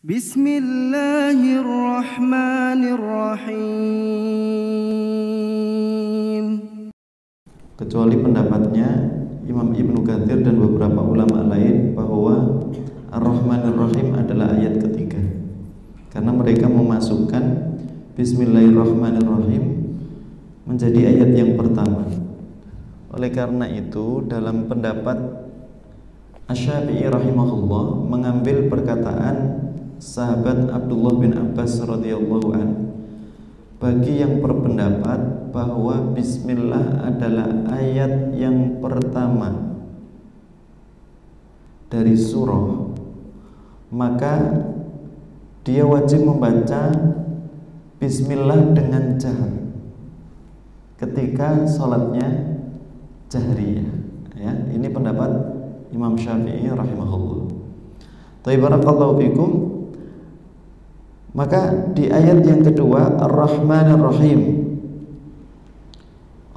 Bismillahirrahmanirrahim. Kecuali pendapatnya Imam Ibnu Katsir dan beberapa ulama lain bahwa Ar-Rahmanir Rahim adalah ayat ketiga, karena mereka memasukkan Bismillahirrahmanirrahim menjadi ayat yang pertama. Oleh karena itu, dalam pendapat Asy-Syafi'i rahimahullah mengambil perkataan sahabat Abdullah bin Abbas radhiyallahu an, bagi yang berpendapat bahwa Bismillah adalah ayat yang pertama dari surah, maka dia wajib membaca Bismillah dengan jahar ketika sholatnya jahriyah. Ya, ini pendapat Imam Syafi'i rahimahullah. Barakallahu fikum. Maka di ayat yang kedua Ar-Rahmanir Rahim,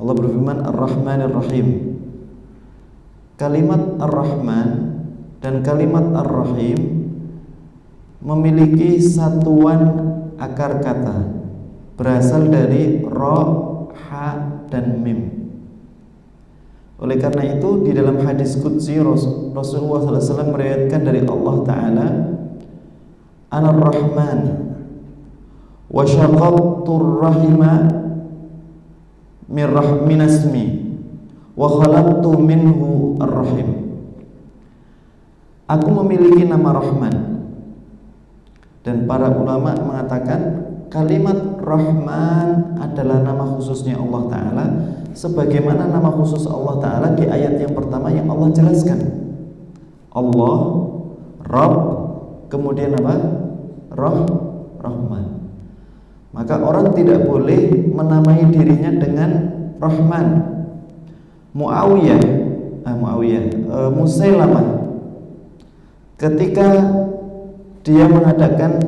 Allah berfirman Ar-Rahmanir Rahim. Kalimat Ar-Rahman dan kalimat Ar-Rahim memiliki satuan akar kata, berasal dari ra, ha, dan mim. Oleh karena itu di dalam hadis qudsi Rasulullah SAW meriwayatkan dari Allah Ta'ala, Anar-Rahman wa syaqaqtur rahima min asmi wa khalaqtu minhu ar-rahim. Aku memiliki nama Rahman, dan para ulama mengatakan kalimat Rahman adalah nama khususnya Allah Ta'ala, sebagaimana nama khusus Allah Ta'ala di ayat yang pertama yang Allah jelaskan. Allah, Rabb, kemudian apa? Rahman. Maka orang tidak boleh menamai dirinya dengan Rahman. Musailamah ketika dia mengadakan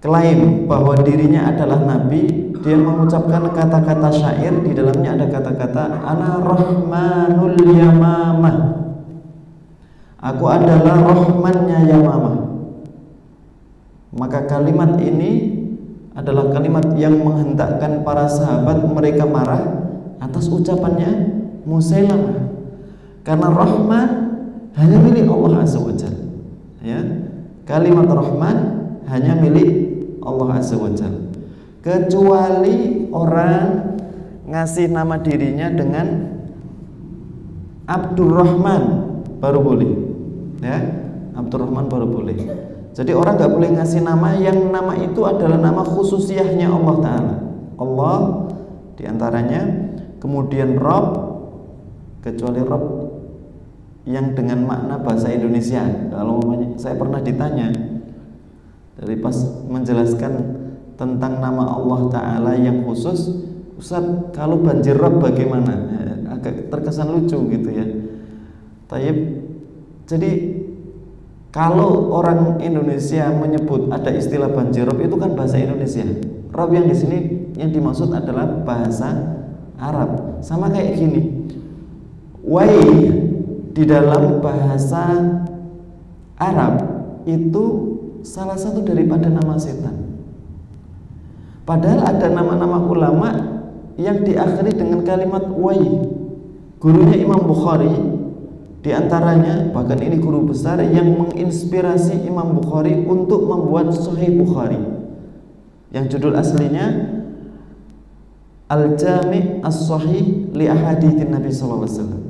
klaim bahwa dirinya adalah nabi, dia mengucapkan kata-kata syair, di dalamnya ada kata-kata Ana Rahmanul Yamamah, aku adalah Rahmannya Yamamah. Maka kalimat ini adalah kalimat yang menghendakkan para sahabat mereka marah atas ucapannya Musailamah, karena Rahman hanya milik Allah Azza wa Jalla. Ya, kalimat Rahman hanya milik Allah Azza wa Jalla. Kecuali orang ngasih nama dirinya dengan Abdurrahman baru boleh. Ya, Abdurrahman baru boleh. Jadi orang nggak boleh ngasih nama yang nama itu adalah nama khususiyahnya Allah Ta'ala. Allah diantaranya, kemudian Rabb, kecuali Rabb yang dengan makna bahasa Indonesia. Kalau saya pernah ditanya dari pas menjelaskan tentang nama Allah Ta'ala yang khusus, Ustaz, kalau banjir Rabb bagaimana? Agak terkesan lucu gitu ya. Jadi kalau orang Indonesia menyebut ada istilah banjir Rabb, itu kan bahasa Indonesia. Rabb yang di sini yang dimaksud adalah bahasa Arab. Sama kayak gini, Wai di dalam bahasa Arab itu salah satu daripada nama setan. Padahal ada nama-nama ulama yang diakhiri dengan kalimat wai. Gurunya Imam Bukhari diantaranya, bahkan ini guru besar yang menginspirasi Imam Bukhari untuk membuat Sahih Bukhari, yang judul aslinya Al-Jami' As-Sahih li Ahaditsin Nabi sallallahu alaihi wasallam.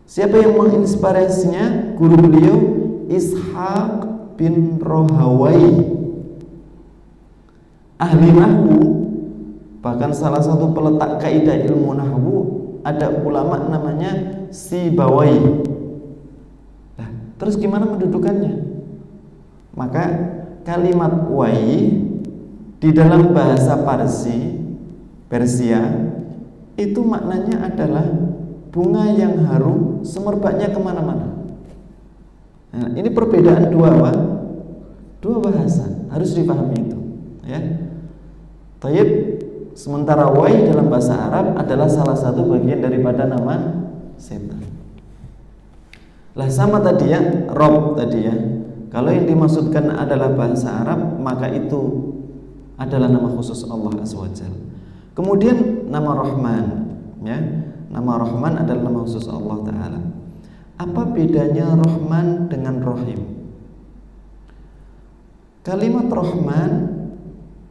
Siapa yang menginspirasinya? Guru beliau Ishaq bin Rohawai, ahli nahwu, bahkan salah satu peletak kaidah ilmu nahwu. Ada ulama namanya Sibawai. Nah, terus gimana mendudukannya? Maka kalimat wai di dalam bahasa Persia itu maknanya adalah bunga yang harum, semerbaknya kemana-mana. Nah, ini perbedaan dua bahasa, harus dipahami itu. Ya, Tayyib. Sementara wai dalam bahasa Arab adalah salah satu bagian daripada nama setan. Lah sama tadi ya, Rob tadi ya. Kalau yang dimaksudkan adalah bahasa Arab, maka itu adalah nama khusus Allah Azza wa Jalla. Kemudian nama Rahman, ya. Nama Rahman adalah nama khusus Allah Ta'ala. Apa bedanya Rahman dengan Rahim? Kalimat Rahman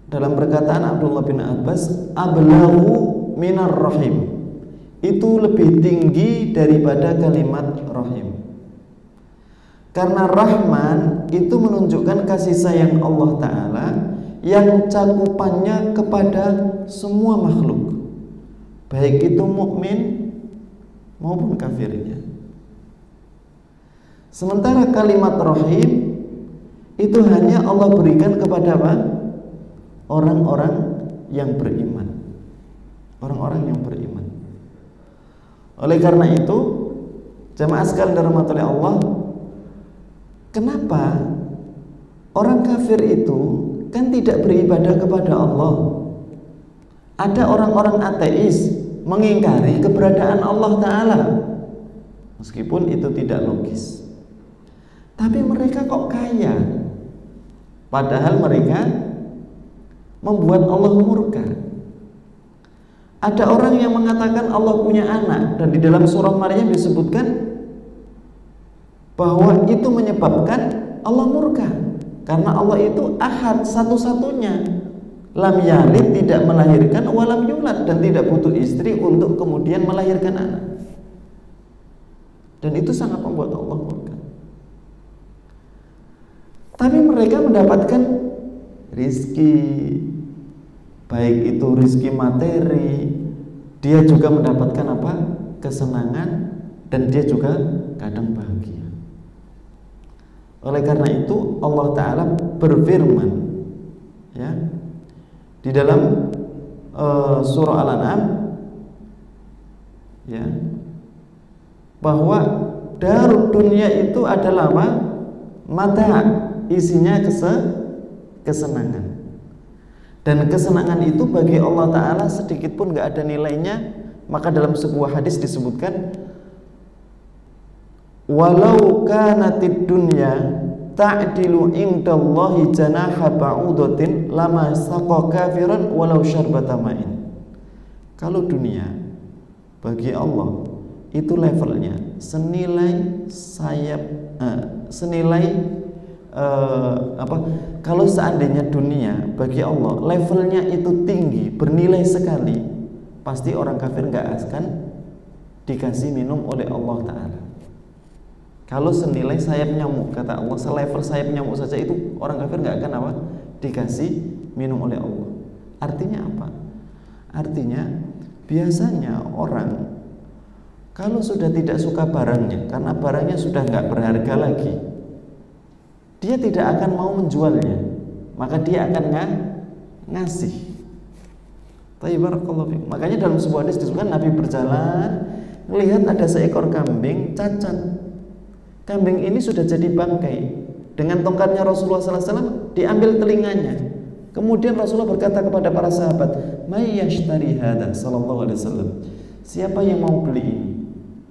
dalam perkataan Abdullah bin Abbas, ablaghu minar Rahim, itu lebih tinggi daripada kalimat Rahim. Karena Rahman itu menunjukkan kasih sayang Allah Ta'ala yang cakupannya kepada semua makhluk, baik itu mukmin maupun kafirnya. Sementara kalimat Rahim itu hanya Allah berikan kepada apa? Orang-orang yang beriman. Orang-orang yang beriman. Oleh karena itu, jamaah sekalian dirahmati Allah, kenapa orang kafir itu kan tidak beribadah kepada Allah? Ada orang-orang ateis mengingkari keberadaan Allah Ta'ala, meskipun itu tidak logis. Tapi mereka kok kaya, padahal mereka membuat Allah murka. Ada orang yang mengatakan Allah punya anak, dan di dalam surah Maryam disebutkan bahwa itu menyebabkan Allah murka, karena Allah itu ahad, satu-satunya, lam yalid, tidak melahirkan, walam yulad, dan tidak butuh istri untuk kemudian melahirkan anak. Dan itu sangat membuat Allah murka. Tapi mereka mendapatkan rizki, baik itu rizki materi, dia juga mendapatkan apa? Kesenangan, dan dia juga kadang bahagia. Oleh karena itu Allah Ta'ala berfirman, ya, di dalam surah Al-An'am, ya, bahwa darud dunia itu adalah apa? Mata, isinya kesenangan. Dan kesenangan itu bagi Allah Ta'ala sedikit pun gak ada nilainya. Maka dalam sebuah hadis disebutkan, walau kanatid dunya ta'dilu indallahi janaha ba'udatin lama saqa kafiran walau syarbata ma'in. Kalau dunia bagi Allah itu levelnya senilai sayap, kalau seandainya dunia bagi Allah levelnya itu tinggi, bernilai sekali, pasti orang kafir nggak akan dikasih minum oleh Allah Ta'ala. Kalau senilai sayap nyamuk, kata Allah, selevel sayap nyamuk saja itu orang kafir nggak akan apa? Dikasih minum oleh Allah. Artinya apa? Artinya biasanya orang kalau sudah tidak suka barangnya, karena barangnya sudah nggak berharga lagi, dia tidak akan mau menjualnya, maka dia akan ngasih. Makanya dalam sebuah hadis disebutkan Nabi berjalan melihat ada seekor kambing cacat. Kambing ini sudah jadi bangkai. Dengan tongkatnya Rasulullah SAW diambil telinganya. Kemudian Rasulullah berkata kepada para sahabat, "May yashtari hadza?" sallallahu alaihi wasallam. Siapa yang mau beli ini?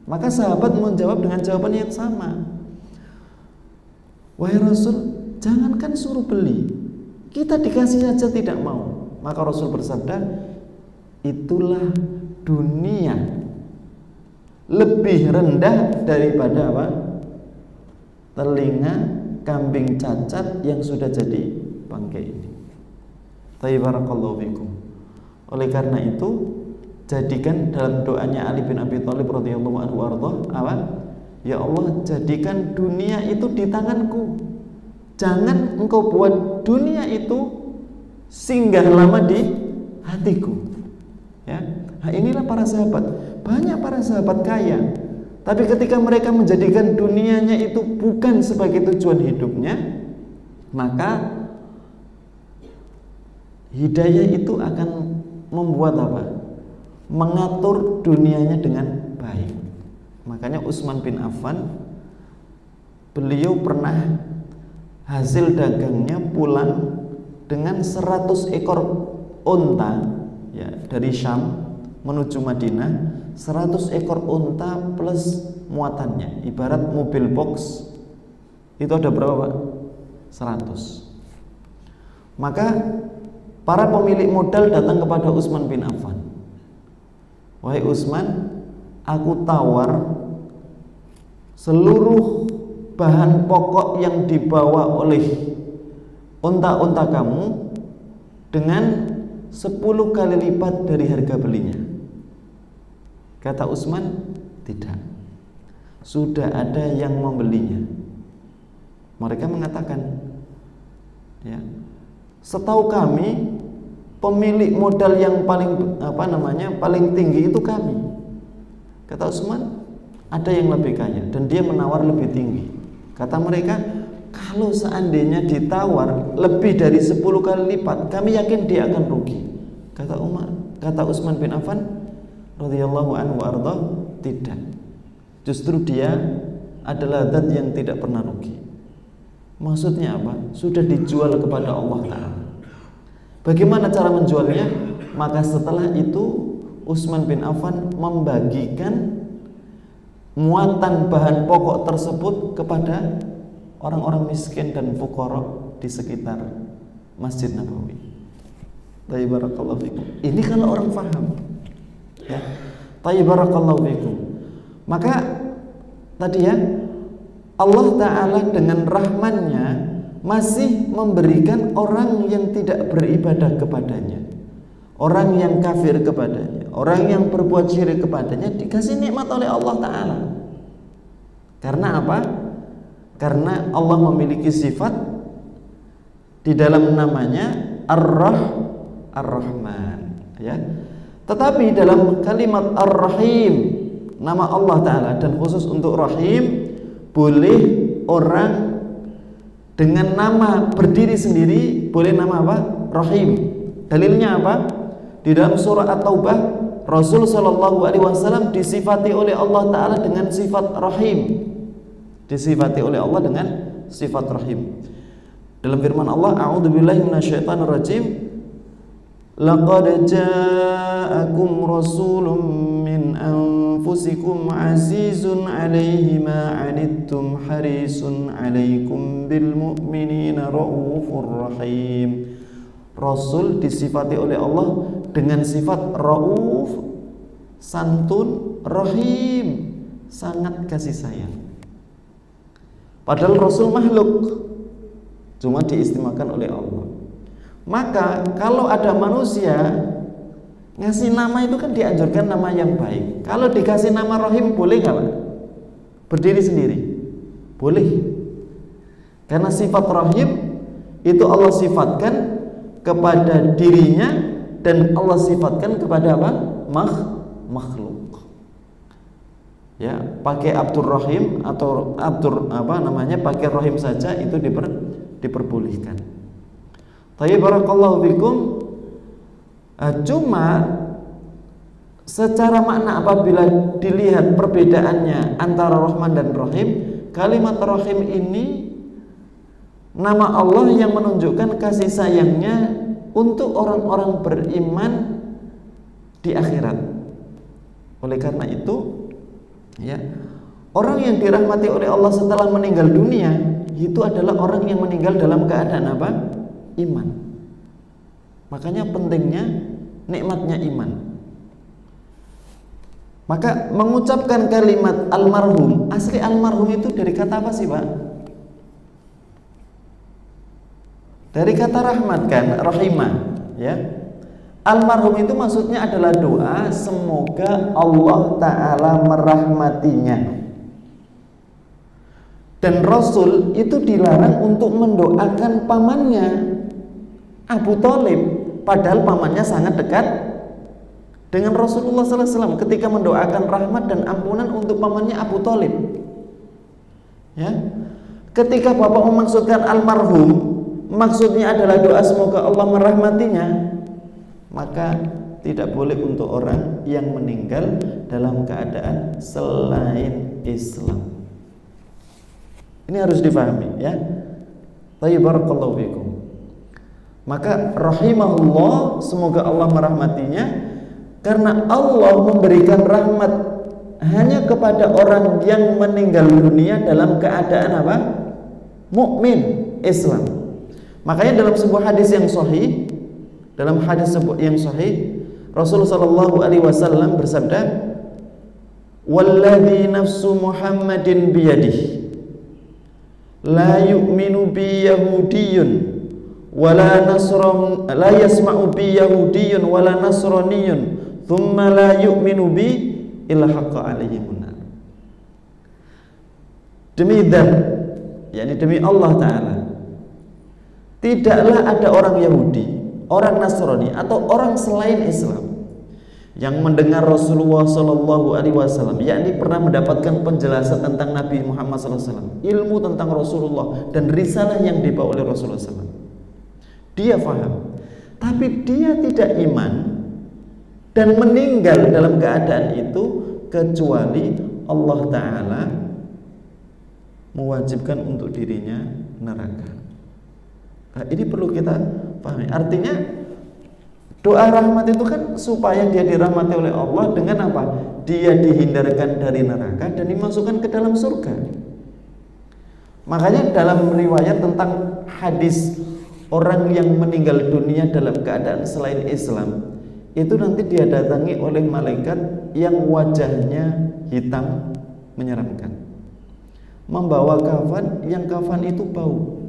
Maka sahabat menjawab dengan jawaban yang sama. Wahai Rasul, jangankan suruh beli, kita dikasih saja tidak mau. Maka Rasul bersabda, itulah dunia lebih rendah daripada apa? Telinga kambing cacat yang sudah jadi bangkai ini. Barakallahu fikum. Oleh karena itu, jadikan dalam doanya Ali bin Abi Thalib radhiyallahu anhu apa? Ya Allah, jadikan dunia itu di tanganku. Jangan engkau buat dunia itu singgah lama di hatiku. Ya, nah, inilah para sahabat. Banyak para sahabat kaya, tapi ketika mereka menjadikan dunianya itu bukan sebagai tujuan hidupnya, maka hidayah itu akan membuat apa? Mengatur dunianya dengan baik. Makanya Utsman bin Affan, beliau pernah hasil dagangnya pulang dengan 100 ekor unta, ya, dari Syam menuju Madinah. 100 ekor unta plus muatannya, ibarat mobil box itu ada berapa Pak? 100. Maka para pemilik modal datang kepada Utsman bin Affan. Wahai Utsman, aku tawar seluruh bahan pokok yang dibawa oleh unta-unta kamu dengan 10 kali lipat dari harga belinya. Kata Utsman, tidak. Sudah ada yang membelinya. Mereka mengatakan, ya, setahu kami pemilik modal yang paling tinggi itu kami. Kata Utsman, ada yang lebih kaya dan dia menawar lebih tinggi. Kata mereka, kalau seandainya ditawar lebih dari 10 kali lipat, kami yakin dia akan rugi. Kata Utsman bin Affan radhiyallahu anhu arda, tidak. Justru dia adalah zat yang tidak pernah rugi. Maksudnya apa? Sudah dijual kepada Allah Ta'ala. Bagaimana cara menjualnya? Maka setelah itu Utsman bin Affan membagikan muatan bahan pokok tersebut kepada orang-orang miskin dan fuqara di sekitar Masjid Nabawi. Barakallahu fikum. Ini kalau orang paham, ya. Barakallahu fikum. Maka tadi ya, Allah Ta'ala dengan rahmannya masih memberikan orang yang tidak beribadah kepadanya, orang yang kafir kepadanya, orang yang berbuat syirik kepadanya, dikasih nikmat oleh Allah Ta'ala. Karena apa? Karena Allah memiliki sifat di dalam namanya Ar-Rahman, ya. Tetapi dalam kalimat Ar-Rahim, nama Allah Ta'ala, dan khusus untuk Rahim, boleh orang dengan nama berdiri sendiri, boleh nama apa? Rahim. Dalilnya apa? Di dalam surah At-Taubah, Rasul Shallallahu Alaihi Wasallam disifati oleh Allah Ta'ala dengan sifat Rahim. Disifati oleh Allah dengan sifat Rahim. Dalam firman Allah, A'udzubillahi minasyaitonirrajim, laqad ja'akum rasulun min anfusikum azizun 'alaihi ma 'anittum harisun 'alaikum bil mu'minina raufur rahim. Rasul disifati oleh Allah dengan sifat rauf, santun, rahim, sangat kasih sayang. Padahal Rasul makhluk, cuma diistimewakan oleh Allah. Maka kalau ada manusia ngasih nama itu kan dianjurkan nama yang baik. Kalau dikasih nama Rahim boleh nggak Pak? Berdiri sendiri? Boleh. Karena sifat Rahim itu Allah sifatkan kepada dirinya dan Allah sifatkan kepada apa? Makhluk. Ya, pakai Abdur Rahim atau pakai Rahim saja itu diperbolehkan. Barakallahu fikum. Cuma secara makna apabila dilihat perbedaannya antara Rahman dan Rahim, kalimat Rahim ini nama Allah yang menunjukkan kasih sayangnya untuk orang-orang beriman di akhirat. Oleh karena itu, ya, orang yang dirahmati oleh Allah setelah meninggal dunia itu adalah orang yang meninggal dalam keadaan apa? Iman. Makanya pentingnya nikmatnya iman. Maka mengucapkan kalimat almarhum, asli almarhum itu dari kata apa sih Pak? Dari kata rahmat kan, rahimah, ya. Almarhum itu maksudnya adalah doa semoga Allah Ta'ala merahmatinya. Dan Rasul itu dilarang untuk mendoakan pamannya Abu Thalib, padahal pamannya sangat dekat dengan Rasulullah SAW ketika mendoakan rahmat dan ampunan untuk pamannya Abu Thalib. Ya, ketika bapak memaksudkan almarhum, maksudnya adalah doa semoga Allah merahmatinya, maka tidak boleh untuk orang yang meninggal dalam keadaan selain Islam. Ini harus difahami, ya. Barakallahu fikum. Maka rahimahullah, semoga Allah merahmatinya, karena Allah memberikan rahmat hanya kepada orang yang meninggal dunia dalam keadaan apa? Mukmin. Islam. Makanya dalam sebuah hadis yang sahih, Rasulullah sallallahu alaihi wasallam bersabda, "Walladzi nafsu Muhammadin biyadihi la yu'minu bi yahudiyyun wala nasran la yasma'u bi yahudiyyun wala nasraniyyun thumma la yu'minu bi illa haqqa alaihi munar." Demi dzat, yakni demi Allah taala, tidaklah ada orang Yahudi, orang Nasrani atau orang selain Islam yang mendengar Rasulullah sallallahu alaihi wasallam, yakni pernah mendapatkan penjelasan tentang Nabi Muhammad sallallahu alaihi wasallam, ilmu tentang Rasulullah dan risalah yang dibawa oleh Rasulullah sallallahu alaihi wasallam. Dia faham, tapi dia tidak iman dan meninggal dalam keadaan itu kecuali Allah taala mewajibkan untuk dirinya neraka. Nah, ini perlu kita pahami. Artinya doa rahmat itu kan supaya dia dirahmati oleh Allah dengan apa? Dia dihindarkan dari neraka dan dimasukkan ke dalam surga. Makanya dalam riwayat tentang hadis orang yang meninggal dunia dalam keadaan selain Islam, itu nanti dia datangi oleh malaikat yang wajahnya hitam menyeramkan, membawa kafan yang kafan itu bau.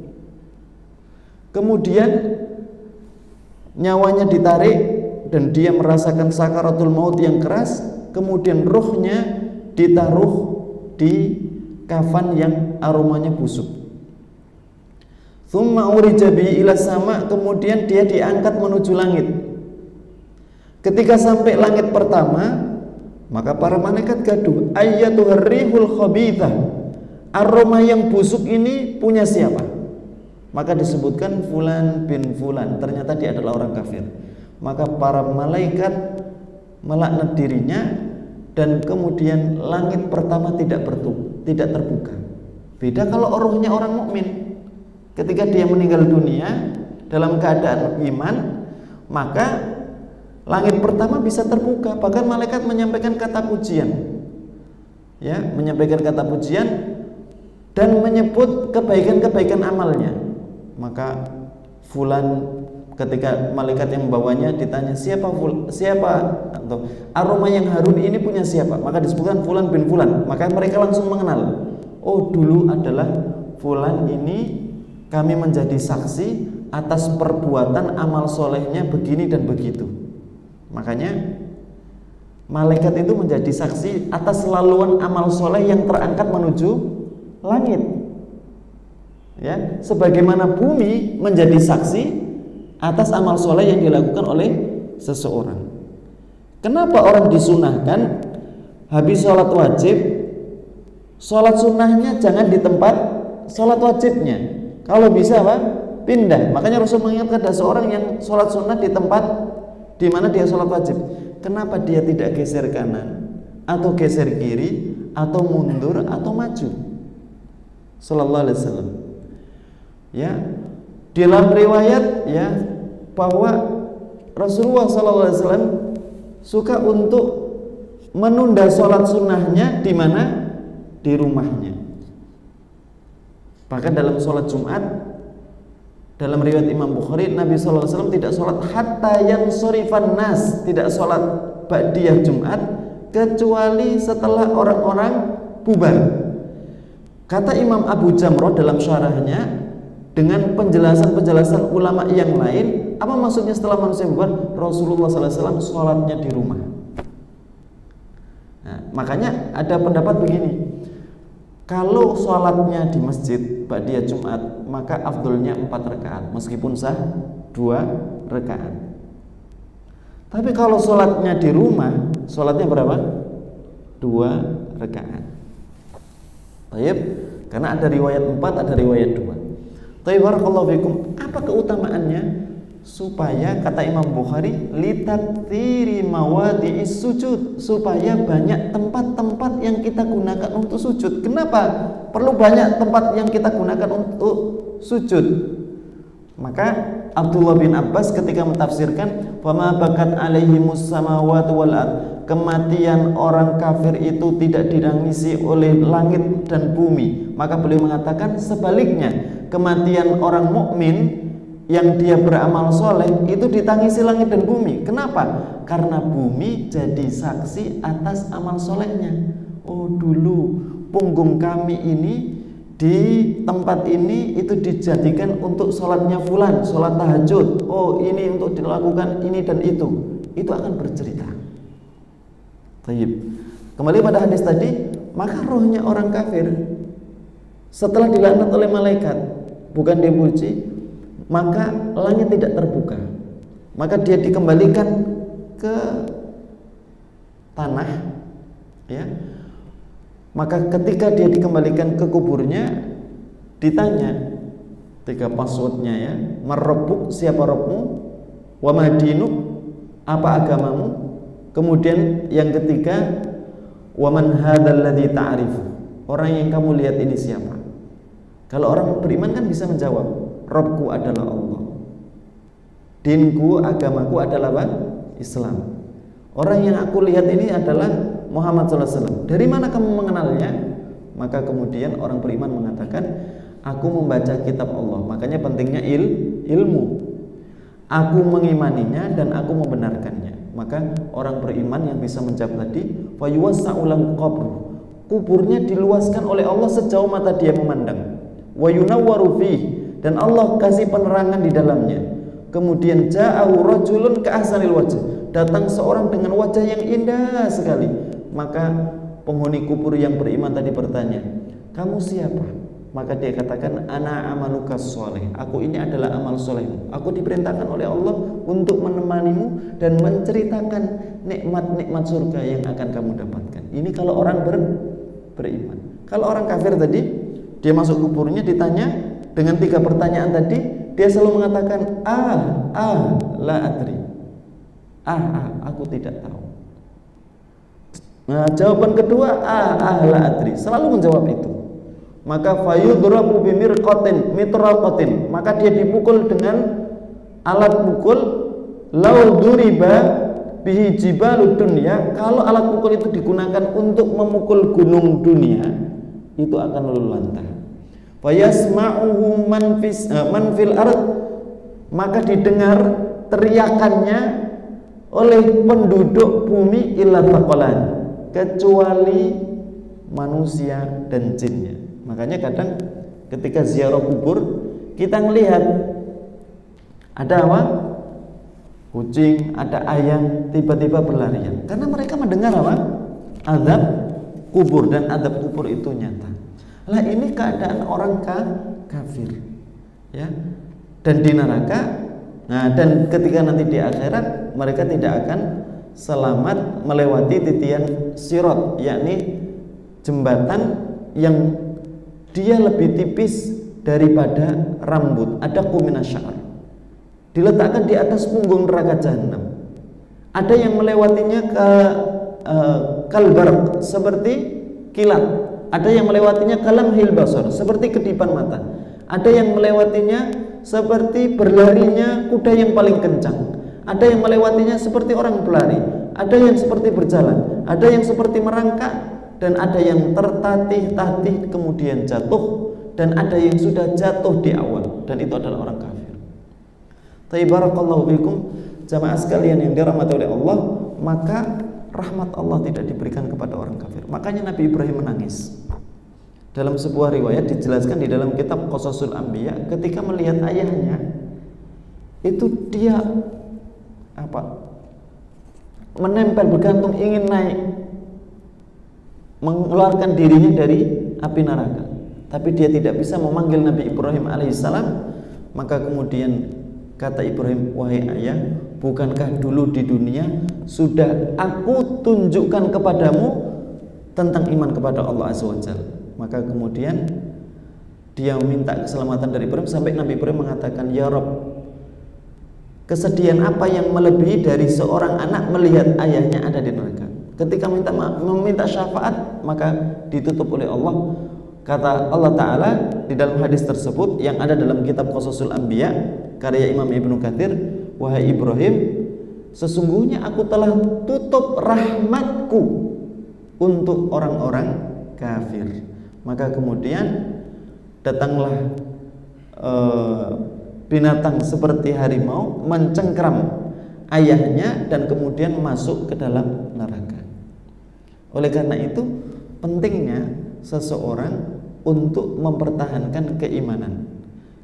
Kemudian nyawanya ditarik dan dia merasakan sakaratul maut yang keras. Kemudian rohnya ditaruh di kafan yang aromanya busuk. Tsumma urija bihi ila sama, kemudian dia diangkat menuju langit. Ketika sampai langit pertama, maka para malaikat gaduh, ayyatuhar rihul khabithah, aroma yang busuk ini punya siapa? Maka disebutkan fulan bin fulan, ternyata dia adalah orang kafir. Maka para malaikat melaknat dirinya dan kemudian langit pertama tidak terbuka. Beda kalau rohnya orang mukmin. Ketika dia meninggal dunia dalam keadaan iman, maka langit pertama bisa terbuka, bahkan malaikat menyampaikan kata pujian. Ya, menyampaikan kata pujian dan menyebut kebaikan-kebaikan amalnya. Maka fulan, ketika malaikat yang membawanya ditanya siapa atau aroma yang harum ini punya siapa, maka disebutkan fulan bin fulan. Maka mereka langsung mengenal, oh dulu adalah fulan ini, kami menjadi saksi atas perbuatan amal solehnya begini dan begitu. Makanya malaikat itu menjadi saksi atas laluan amal soleh yang terangkat menuju langit. Ya, sebagaimana bumi menjadi saksi atas amal soleh yang dilakukan oleh seseorang. Kenapa orang disunahkan habis sholat wajib, sholat sunnahnya jangan di tempat sholat wajibnya? Kalau bisa apa? Pindah. Makanya Rasul mengingatkan ada seorang yang sholat sunnah di tempat di mana dia sholat wajib. Kenapa dia tidak geser kanan atau geser kiri atau mundur atau maju? Sallallahu alaihi wasallam. Ya, dalam riwayat ya bahwa Rasulullah sallallahu alaihi wasallam suka untuk menunda sholat sunnahnya di mana? Di rumahnya. Bahkan dalam sholat Jumat, dalam riwayat Imam Bukhari, Nabi sallallahu alaihi wasallam tidak sholat hatta yansurifan nas, tidak sholat ba'diyah Jumat kecuali setelah orang-orang bubar. Kata Imam Abu Jamrah dalam syarahnya, dengan penjelasan-penjelasan ulama yang lain, apa maksudnya setelah manusia bubar? Rasulullah SAW sholatnya di rumah. Nah, makanya ada pendapat begini, kalau sholatnya di masjid ba'diyah Jumat, maka afdolnya 4 rakaat, meskipun sah 2 rakaat. Tapi kalau sholatnya di rumah, sholatnya berapa? 2 rakaat. Baik, karena ada riwayat 4, ada riwayat 2. Barakallahu fikum. Apa keutamaannya? Supaya kata Imam Bukhari, litatsiri mawadi'is sujud, supaya banyak tempat-tempat yang kita gunakan untuk sujud. Kenapa perlu banyak tempat yang kita gunakan untuk sujud? Maka Abdullah bin Abbas ketika mentafsirkan, "Fama bakat alaihimus samawati wal ard," kematian orang kafir itu tidak dinangisi oleh langit dan bumi. Maka beliau mengatakan sebaliknya, kematian orang mukmin yang dia beramal soleh itu ditangisi langit dan bumi. Kenapa? Karena bumi jadi saksi atas amal solehnya. Oh, dulu punggung kami ini di tempat ini itu dijadikan untuk sholatnya fulan, sholat tahajud. Oh, ini untuk dilakukan ini dan itu akan bercerita. Taib. Kembali pada hadis tadi, maka rohnya orang kafir setelah dilaknat oleh malaikat, bukan dipuji, maka langit tidak terbuka, maka dia dikembalikan ke tanah, ya. Maka ketika dia dikembalikan ke kuburnya, ditanya 3 passwordnya, ya. Marrabbuk, siapa Rabbmu? Wa madinuk, apa agamamu? Kemudian yang ketiga, wa man hadzal ladzi ta'rifu, orang yang kamu lihat ini siapa? Kalau orang beriman kan bisa menjawab, Rabbku adalah Allah, dinku, agamaku adalah apa? Islam. Orang yang aku lihat ini adalah Muhammad SAW. Dari mana kamu mengenalnya? Maka kemudian orang beriman mengatakan, aku membaca kitab Allah. Makanya pentingnya ilmu. Aku mengimaninya dan aku membenarkannya. Maka orang beriman yang bisa menjawab tadi, fa yuwassa'u lahu qabru, kuburnya diluaskan oleh Allah sejauh mata dia memandang. Wa yunawwaru fihi, dan Allah kasih penerangan di dalamnya. Kemudian ja'ahu rajulun ka ahsanil wajh, datang seorang dengan wajah yang indah sekali. Maka penghuni kubur yang beriman tadi bertanya, kamu siapa? Maka dia katakan, ana amalukas soleh, aku ini adalah amal solehmu. Aku diperintahkan oleh Allah untuk menemanimu dan menceritakan nikmat-nikmat surga yang akan kamu dapatkan. Ini kalau orang beriman. Kalau orang kafir tadi, dia masuk kuburnya, ditanya dengan 3 pertanyaan tadi, dia selalu mengatakan la adri, aku tidak tahu. Nah, jawaban kedua la adri, selalu menjawab itu. Maka fayudrabu bimirqatin mitraqatin, maka dia dipukul dengan alat pukul, lau duriba bihi jibalud dunya, kalau alat pukul itu digunakan untuk memukul gunung dunia, itu akan luluh lantah. Fayasma'uhu man fil ard, maka didengar teriakannya oleh penduduk bumi illa taqalan, kecuali manusia dan jinnya. Makanya kadang ketika ziarah kubur kita melihat ada apa? Kucing, ada ayam tiba-tiba berlarian karena mereka mendengar apa? Azab kubur, dan azab kubur itu nyata. Lah ini keadaan orang kafir, ya. Dan di neraka. Nah, dan ketika nanti di akhirat mereka tidak akan selamat melewati titian sirat, yakni jembatan yang dia lebih tipis daripada rambut, ada kuminasyar, diletakkan di atas punggung neraka jahanam. Ada yang melewatinya ke kalbar, seperti kilat. Ada yang melewatinya kalamhil basar, seperti kedipan mata. Ada yang melewatinya seperti berlarinya kuda yang paling kencang. Ada yang melewatinya seperti orang berlari. Ada yang seperti berjalan. Ada yang seperti merangkak. Dan ada yang tertatih-tatih kemudian jatuh. Dan ada yang sudah jatuh di awal. Dan itu adalah orang kafir. Barakallahu fikum, jamaah sekalian yang dirahmati oleh Allah. Maka rahmat Allah tidak diberikan kepada orang kafir. Makanya Nabi Ibrahim menangis. Dalam sebuah riwayat dijelaskan di dalam kitab Qasasul Anbiya, ketika melihat ayahnya itu dia menempel, bergantung, ingin naik, mengeluarkan dirinya dari api neraka, tapi dia tidak bisa memanggil Nabi Ibrahim alaihissalam. Maka kemudian kata Ibrahim, wahai ayah, bukankah dulu di dunia sudah aku tunjukkan kepadamu tentang iman kepada Allah Azza wa Jalla? Maka kemudian dia meminta keselamatan dari Ibrahim, sampai Nabi Ibrahim mengatakan, ya Rabb, kesedihan apa yang melebihi dari seorang anak melihat ayahnya ada di neraka? Ketika meminta syafaat, maka ditutup oleh Allah. Kata Allah Ta'ala di dalam hadis tersebut yang ada dalam kitab Qasasul Anbiya karya Imam Ibnu Katsir, wahai Ibrahim, sesungguhnya aku telah tutup rahmatku untuk orang-orang kafir. Maka kemudian datanglah binatang seperti harimau mencengkram ayahnya dan kemudian masuk ke dalam neraka. Oleh karena itu pentingnya seseorang untuk mempertahankan keimanan.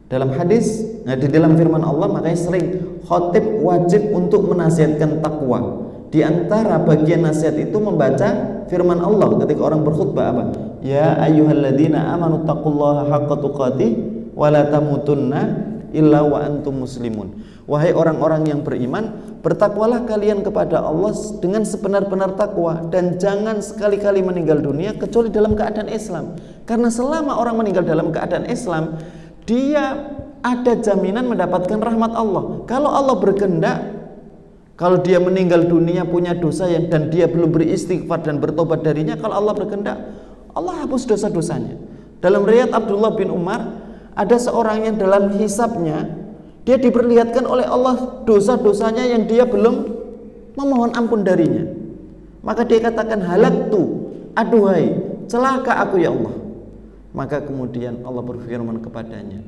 Dalam hadis, di dalam firman Allah, makanya sering khatib wajib untuk menasihatkan takwa. Di antara bagian nasihat itu membaca firman Allah ketika orang berkhutbah apa? Ya ayyuhalladzina amanu taqullaha haqqa tuqatih wa la tamutunna illa wa antum muslimun. Wahai orang-orang yang beriman, bertakwalah kalian kepada Allah dengan sebenar-benar takwa dan jangan sekali-kali meninggal dunia kecuali dalam keadaan Islam. Karena selama orang meninggal dalam keadaan Islam, dia ada jaminan mendapatkan rahmat Allah. Kalau Allah berkehendak, kalau dia meninggal dunia punya dosa dan dia belum beristighfar dan bertobat darinya, kalau Allah berkehendak, Allah hapus dosa-dosanya. Dalam riwayat Abdullah bin Umar, ada seorang yang dalam hisabnya dia diperlihatkan oleh Allah dosa-dosanya yang dia belum memohon ampun darinya. Maka dia katakan, halaktu, aduhai, celaka aku ya Allah. Maka kemudian Allah berfirman kepadanya,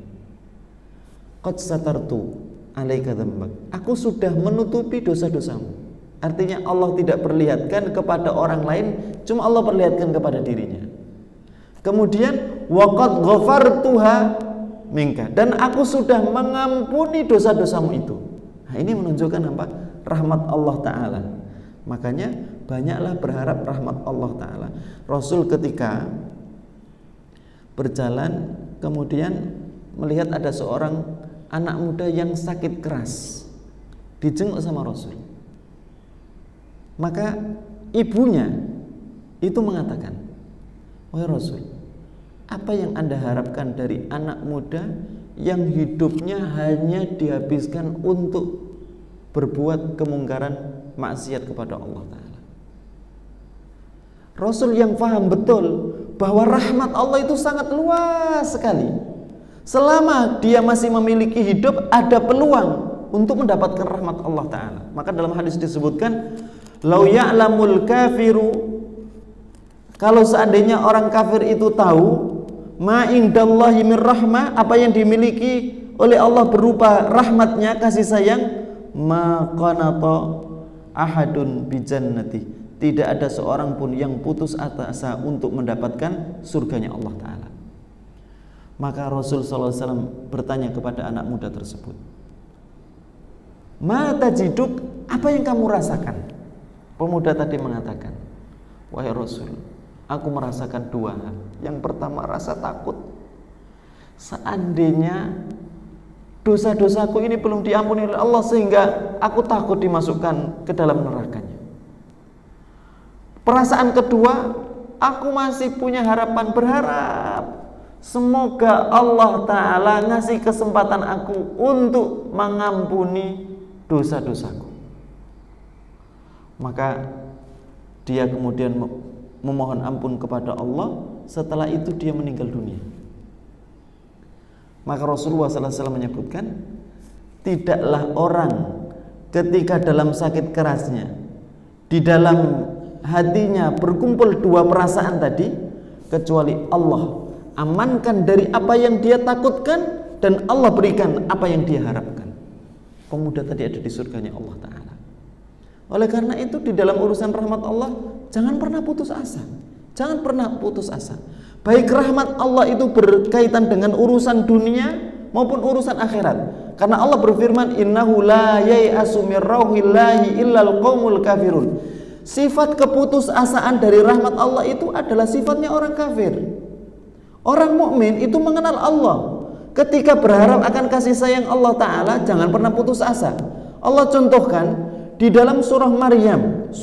qad satartu alaika dzambak, aku sudah menutupi dosa-dosamu. Artinya Allah tidak perlihatkan kepada orang lain, cuma Allah perlihatkan kepada dirinya. Kemudian waqad ghafartuha minka, dan aku sudah mengampuni dosa-dosamu itu. Nah, ini menunjukkan apa? Rahmat Allah Ta'ala. Makanya banyaklah berharap rahmat Allah Ta'ala. Rasul ketika berjalan kemudian melihat ada seorang anak muda yang sakit keras, dijenguk sama Rasul. Maka ibunya itu mengatakan, wahai Rasul, apa yang Anda harapkan dari anak muda yang hidupnya hanya dihabiskan untuk berbuat kemungkaran, maksiat kepada Allah Ta'ala? Rasul yang paham betul bahwa rahmat Allah itu sangat luas sekali. Selama dia masih memiliki hidup, ada peluang untuk mendapatkan rahmat Allah Ta'ala. Maka dalam hadis disebutkan, lau ya'lamul kafiru, kalau seandainya orang kafir itu tahu, ma indallahi min rahmah, apa yang dimiliki oleh Allah berupa rahmatnya, kasih sayang, ma qanata ahadun bijannati, tidak ada seorang pun yang putus asa untuk mendapatkan surganya Allah Ta'ala. Maka Rasul SAW bertanya kepada anak muda tersebut, ma tajiduk, apa yang kamu rasakan? Pemuda tadi mengatakan, wahai Rasul, aku merasakan dua hal. Yang pertama, rasa takut. Seandainya dosa-dosaku ini belum diampuni oleh Allah sehingga aku takut dimasukkan ke dalam nerakanya. Perasaan kedua, aku masih punya harapan, berharap semoga Allah Ta'ala ngasih kesempatan aku untuk mengampuni dosa-dosaku. Maka dia kemudian memohon ampun kepada Allah. Setelah itu dia meninggal dunia. Maka Rasulullah SAW menyebutkan, tidaklah orang ketika dalam sakit kerasnya, di dalam hatinya berkumpul dua perasaan tadi, kecuali Allah amankan dari apa yang dia takutkan dan Allah berikan apa yang dia harapkan. Pemuda tadi ada di surganya Allah Ta'ala. Oleh karena itu di dalam urusan rahmat Allah, jangan pernah putus asa. Jangan pernah putus asa. Baik rahmat Allah itu berkaitan dengan urusan dunia maupun urusan akhirat. Karena Allah berfirman, innahu la yai'asu min rauhillahi illal qaumul kafirun. Sifat keputusasaan dari rahmat Allah itu adalah sifatnya orang kafir. Orang mukmin itu mengenal Allah. Ketika berharap akan kasih sayang Allah Ta'ala, jangan pernah putus asa. Allah contohkan di dalam surah Maryam.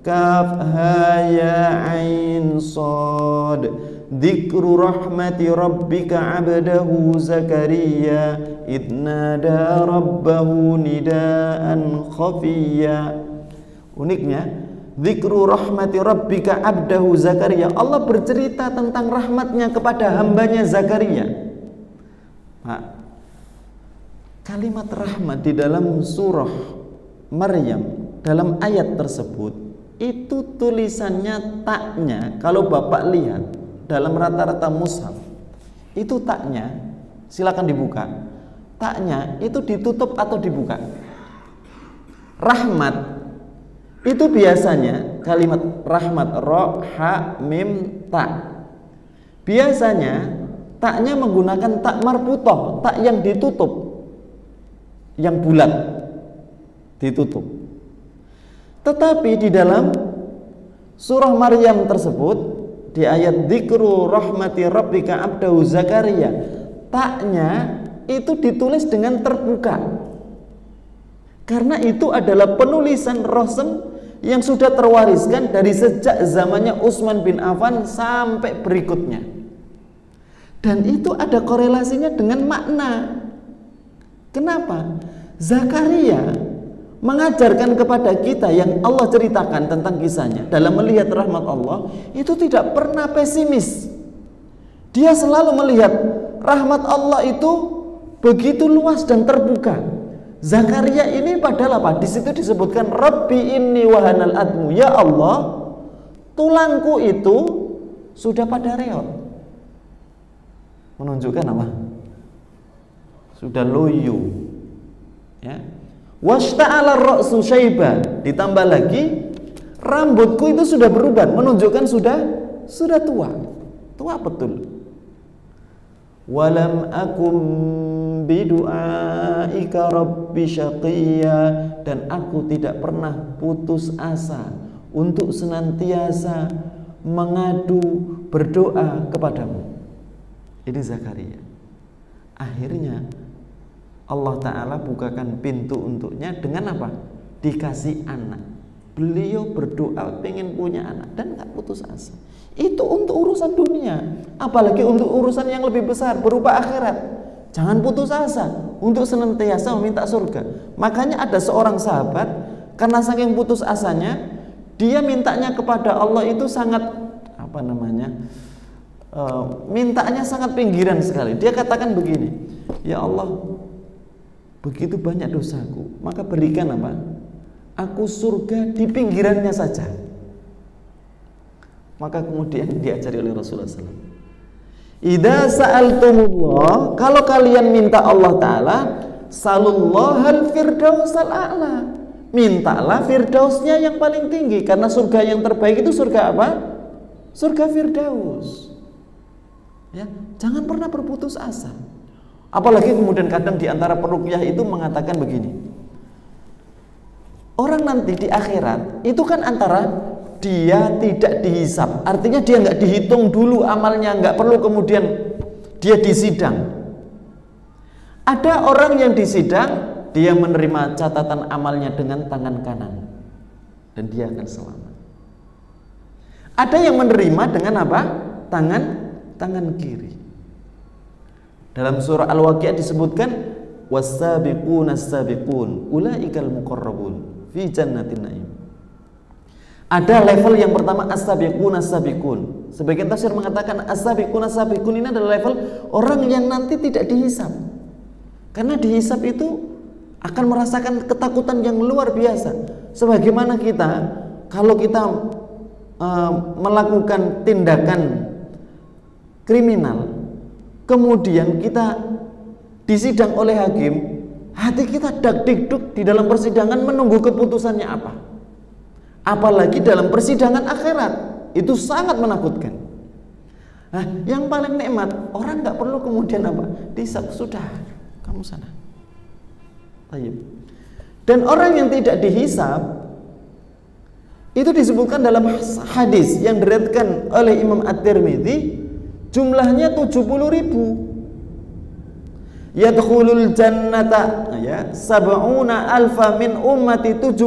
Kaf ha ya ain sad, dzikru rahmati rabbika 'abdahu Zakaria idnada rabbahu nidaan khafiyya. Uniknya, dzikru rahmati rabbika 'abdahu Zakaria, Allah bercerita tentang rahmatnya kepada hambanya Zakaria. Nah, kalimat rahmat di dalam surah Maryam dalam ayat tersebut itu tulisannya taknya, kalau Bapak lihat dalam rata-rata mushaf itu taknya Silakan dibuka. Taknya itu ditutup atau dibuka? Rahmat itu biasanya kalimat rahmat, ro, ha, mim, ta. Biasanya taknya menggunakan tak marbutoh, tak yang ditutup, yang bulat ditutup. Tetapi di dalam surah Maryam tersebut, di ayat dzikru rahmati rabbika abdahu Zakaria, taknya itu ditulis dengan terbuka, karena itu adalah penulisan rosem yang sudah terwariskan dari sejak zamannya Utsman bin Affan sampai berikutnya, dan itu ada korelasinya dengan makna. Kenapa? Zakaria mengajarkan kepada kita yang Allah ceritakan tentang kisahnya dalam melihat rahmat Allah, itu tidak pernah pesimis. Dia selalu melihat rahmat Allah itu begitu luas dan terbuka. Zakaria ini padahal apa? Di situ disebutkan Rabbi inni wahanal admu, ya Allah, tulangku itu sudah pada reot. Menunjukkan apa? Sudah loyo. Ya. Washta'ala ra'su syaiba, ditambah lagi rambutku itu sudah berubah, menunjukkan sudah tua. Tua betul. Walam akum bidu'aika rabbi syaqiyya, dan aku tidak pernah putus asa untuk senantiasa mengadu berdoa kepadamu. Ini Zakaria. Akhirnya Allah Ta'ala bukakan pintu untuknya dengan apa? Dikasih anak. Beliau berdoa pengen punya anak dan gak putus asa. Itu untuk urusan dunia, apalagi untuk urusan yang lebih besar berupa akhirat. Jangan putus asa untuk senantiasa meminta surga. Makanya ada seorang sahabat, karena saking putus asanya, dia mintanya kepada Allah itu sangat mintanya sangat pinggiran sekali. Dia katakan begini, ya Allah, begitu banyak dosaku, maka berikan apa? Aku surga di pinggirannya saja. Maka kemudian diajari oleh Rasulullah SAW, idza sa'altumullah, kalau kalian minta Allah Ta'ala, salullahal firdausal a'la, mintalah firdausnya yang paling tinggi, karena surga yang terbaik itu surga apa? Surga firdaus. Ya, jangan pernah berputus asa. Apalagi kemudian kadang di antara peruqyah itu mengatakan begini, orang nanti di akhirat itu kan antara dia tidak dihisab, artinya dia nggak dihitung dulu amalnya, nggak perlu kemudian dia disidang. Ada orang yang disidang, dia menerima catatan amalnya dengan tangan kanan dan dia akan selamat. Ada yang menerima dengan apa? Tangan kiri. Dalam surah Al-Waqi'ah disebutkan was-sabiqunas sabiqun ulaikal muqarrabun fi jannatin na'im. Ada level yang pertama as-sabiqunas sabiqun. Sebagian tafsir mengatakan as-sabiqunas sabiqun ini adalah level orang yang nanti tidak dihisab. Karena dihisab itu akan merasakan ketakutan yang luar biasa. Sebagaimana kita, kalau kita melakukan tindakan kriminal, kemudian kita disidang oleh hakim, hati kita dak-dikduk di dalam persidangan menunggu keputusannya apa. Apalagi dalam persidangan akhirat, itu sangat menakutkan. Nah, yang paling nikmat, orang nggak perlu kemudian apa? Dihisab, sudah, kamu sana. Tayyib. Dan orang yang tidak dihisab, itu disebutkan dalam hadis yang diriwayatkan oleh Imam At-Tirmidzi, jumlahnya 70.000. Yadkhulul jannata ya sab'una alfa min ummati, 70.000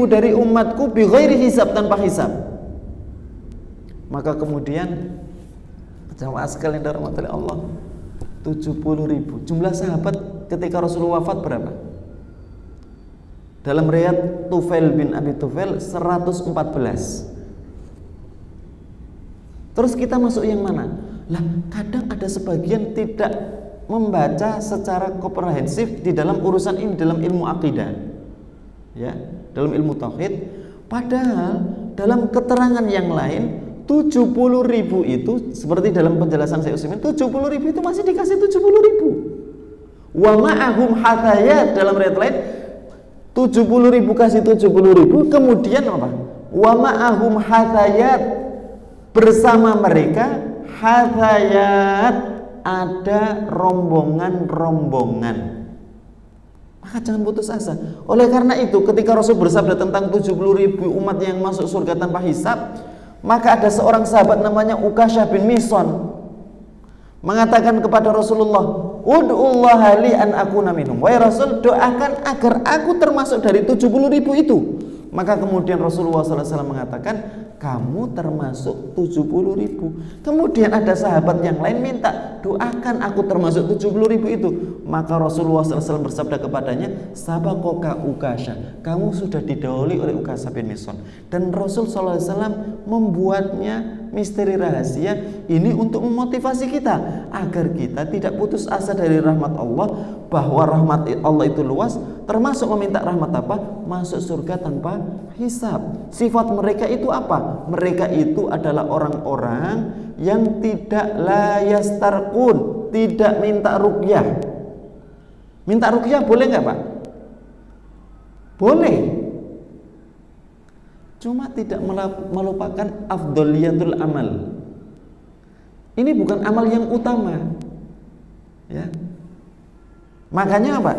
dari umatku bi ghairi hisab, tanpa hisab. Maka kemudian jamaah sekalian dirahmati Allah, 70.000. Jumlah sahabat ketika Rasulullah wafat berapa? Dalam riwayat Tufail bin Abi Tufail 114. Terus kita masuk yang mana? Lah, kadang ada sebagian tidak membaca secara komprehensif di dalam urusan ini, dalam ilmu akidah, ya, dalam ilmu tauhid. Padahal dalam keterangan yang lain 70.000 itu seperti dalam penjelasan Syekh Utsaimin, 70.000 itu masih dikasih 70.000. Wa ma'ahum hadayat, dalam riwayat lain 70.000 kasih 70.000, kemudian apa? Wa ma'ahum hadayat, bersama mereka hadayat, ada rombongan-rombongan. Maka jangan putus asa. Oleh karena itu ketika Rasul bersabda tentang 70.000 umat yang masuk surga tanpa hisab, maka ada seorang sahabat namanya Ukasyah bin Mihsan mengatakan kepada Rasulullah, "Ud'ullaha li an akuna minhum." Wahai Rasul, doakan agar aku termasuk dari 70.000 itu. Maka kemudian Rasulullah SAW mengatakan, kamu termasuk 70.000. Kemudian ada sahabat yang lain minta, doakan aku termasuk 70.000 itu. Maka Rasulullah SAW bersabda kepadanya, sabakoka Ukasyah, kamu sudah didahului oleh Ukasyah bin Mihsan. Dan Rasul SAW membuatnya misteri rahasia ini untuk memotivasi kita agar kita tidak putus asa dari rahmat Allah, bahwa rahmat Allah itu luas, termasuk meminta rahmat apa? Masuk surga tanpa hisab. Sifat mereka itu apa? Mereka itu adalah orang-orang yang tidak la yastarqun, tidak minta ruqyah. Minta ruqyah boleh nggak Pak? Boleh. Cuma tidak melupakan afdoliyatul amal. Ini bukan amal yang utama. Ya. Makanya apa?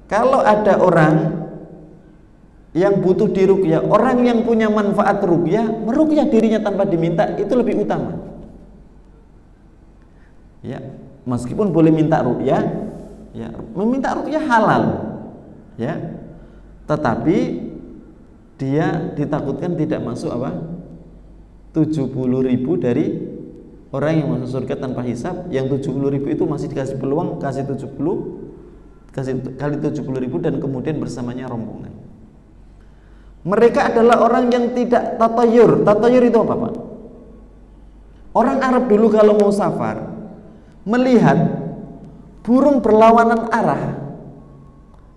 Kalau ada orang yang butuh diruqyah, orang yang punya manfaat ruqyah, meruqyah dirinya tanpa diminta, itu lebih utama. Ya, meskipun boleh minta ruqyah, ya, meminta ruqyah halal. Ya. Tetapi dia ditakutkan tidak masuk apa? 70.000 dari orang yang masuk surga tanpa hisab. Yang 70.000 itu masih dikasih peluang, kasih kali 70.000 dan kemudian bersamanya rombongan. Mereka adalah orang yang tidak tatayur. Tatayur itu apa Pak? Orang Arab dulu kalau mau safar, melihat burung berlawanan arah,